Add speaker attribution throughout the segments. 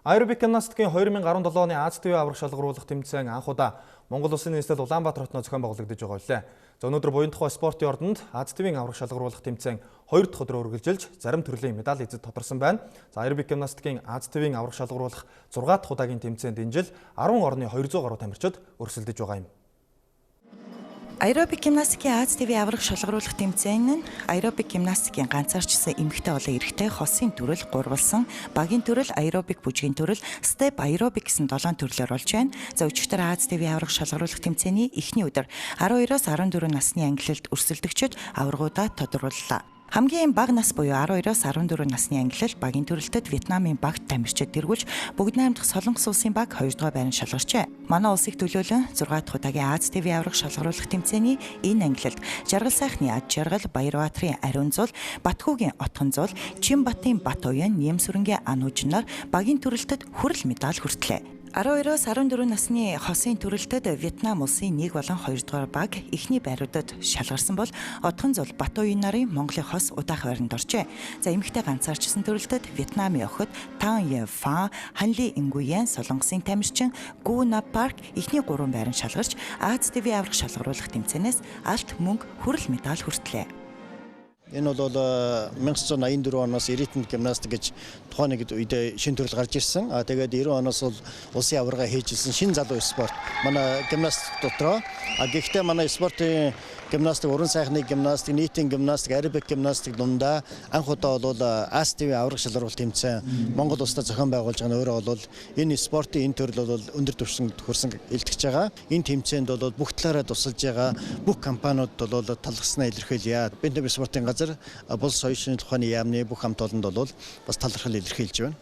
Speaker 1: Аэробик гимнастикийн 2017 оны Аз ТV аврах шалгаруулах тэмцээн анх удаа Монгол Улсын нийслэл Улаанбаатар хотноо зохион байгуулагдаж байгаа билээ. За өнөөдөр буян тухай спортын ордонд Аз ТV-ийн аврах шалгаруулах тэмцээн 2 дахь өдрөөр үргэлжилж зарим төрлийн медаль эзэд тодорсон байна. За аэробик гимнастикийн Аз ТV-ийн аврах шалгаруулах 6 дахь удаагийн тэмцээнд энэ жил 10 орны 200 гаруй тамирчид өрсөлдөж байгаа юм.
Speaker 2: Аэробик гимнастикийн Аз ТV аврах шалгаруулах тэмцээн нь аэробик гимнастикийн ганцаарчсан эмэгтэй болон эрэгтэй хосын төрөл, гурвалсан, багийн төрөл, аэробик бүжгийн төрөл, степ аэробик гэсэн 7 төрлөөр болж байна. За өчигдөр Аз ТV аврах шалгаруулах тэмцээний эхний өдөр 12-оос 14 насны ангилалд өрсөлдөгчид аваргуудаа тодрууллаа. Хамгийн бага нас буюу 12-оос 14 насны ангилал багийн төрөлтөд Вьетнамын багт тамирчид тэргүүлж бүгд найрамдах Солонгос улсын баг 2 дугаар байранд шалгарчээ. Манай улсыг төлөөлөн 6 дахь удаагийн Аз ТV аврах шалгаруулах тэмцээний энэ ангилалд Жаргал сайхны ад жаргал, Баярбаатарын ариун зуул, Батхүүгийн отхон зуул, Чинбатын бат уян, Нямсүрэнгийн ануужин нар багийн төрөлтөд хүрэл медаль хүртлээ. 12-оос 14 насны хосын төрөлтөд Вьетнам улсын 1 болон 2 дугаар баг эхний байруудад шалгарсан бол отхон зуул Батуян нарын Монголын хос удаах байранд оржээ. За эмэгтэй ганцаарчсан төрөлтөд Вьетнамын охид Тан Е Фа, Ханли Ингуян, Солонгосын тамирчин Гу На Парк эхний 3 байранд шалгарч Аз ТV аврах шалгаруулах тэмцээнээс алт мөнгө хүрэл медаль хүртлээ.
Speaker 3: Энэ бол 1984 оноос эритм гимнастик гэж тухайн нэг үед шинэ төрөл гарч ирсэн. Тэгээд 90 оноос бол улсын аварга хийжсэн шинэ залуу спорт. Манай гимнастик дотроо. Гэхдээ манай спортын гимнастик, уран сайхны гимнастик, нийтийн гимнастик, аэробик гимнастик дундаа анх удаа бол Аз ТV аврах шалгаруулалт тэмцээн Монгол улсад зохион байгуулж байгаа нь өөрөө бол энэ спортын энэ төрөл бол өндөр түвшинд хүрсэн илтгэж байгаа. Энэ тэмцээнд бол бүх талаараа тусалж байгаа бүх компаниуд бол талархснаа илэрхийлье. Бид нар спортын газар Улс соёлын шинжилгээ ухааны яамны бүх хамт олонд бол бас талархал илэрхийлж байна.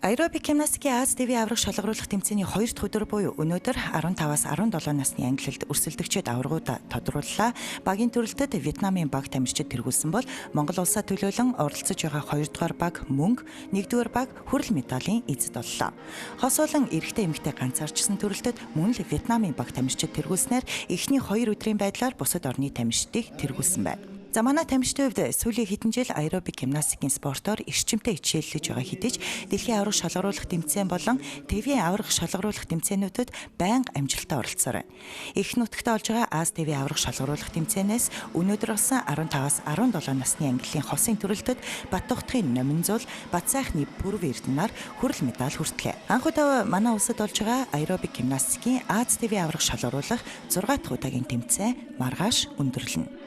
Speaker 2: Аэробик гимнастикийн Аз ТV аврах шалгаруулах тэмцээний 2 дахь өдөр буюу өнөөдөр 15-аас 17 насны ангилалд өрсөлдөгчид аваргуудаа тодрууллаа. Багийн төрөлтөд Вьетнамын баг тамирчид тэргүүлсэн бол Монгол улсаа төлөөлөн оролцож байгаа 2 дугаар баг мөнгө, 1 дугаар баг хүрэл медалийн эзэд боллоо. Хос болон эрэгтэй эмэгтэй ганцаарчсан төрөлтөд мөн л Вьетнамын баг тамирчид тэргүүлснээр эхний 2 өдрийн байдлаар бусад орны тамирчдыг тэргүүлсэн байна. За манай тамирчдын хувьд сүүлийн хэдэн жил аэробик гимнастикийн спортоор эрчимтэй хичээллэж байгаа хэдий ч дэлхийн аврах шалгаруулах тэмцээн болон ТV аврах шалгаруулах тэмцээнүүдэд байнга амжилттай оролцоор байна. Их нутагтаа болж байгаа Аз ТV аврах шалгаруулах тэмцээнээс өнөөдөр болсон 15-аас 17 насны ангиллын хосын төрөлтөд Баттугтын Номинзуул, Батсайхны Пүрв Эрдэнаар хүрэл медаль хүртлээ. Анх удаа манай улсад болж байгаа аэробик гимнастикийн Аз ТV аврах шалгаруулах 6 дахь удаагийн тэмцээн маргааш өндөрлөнө.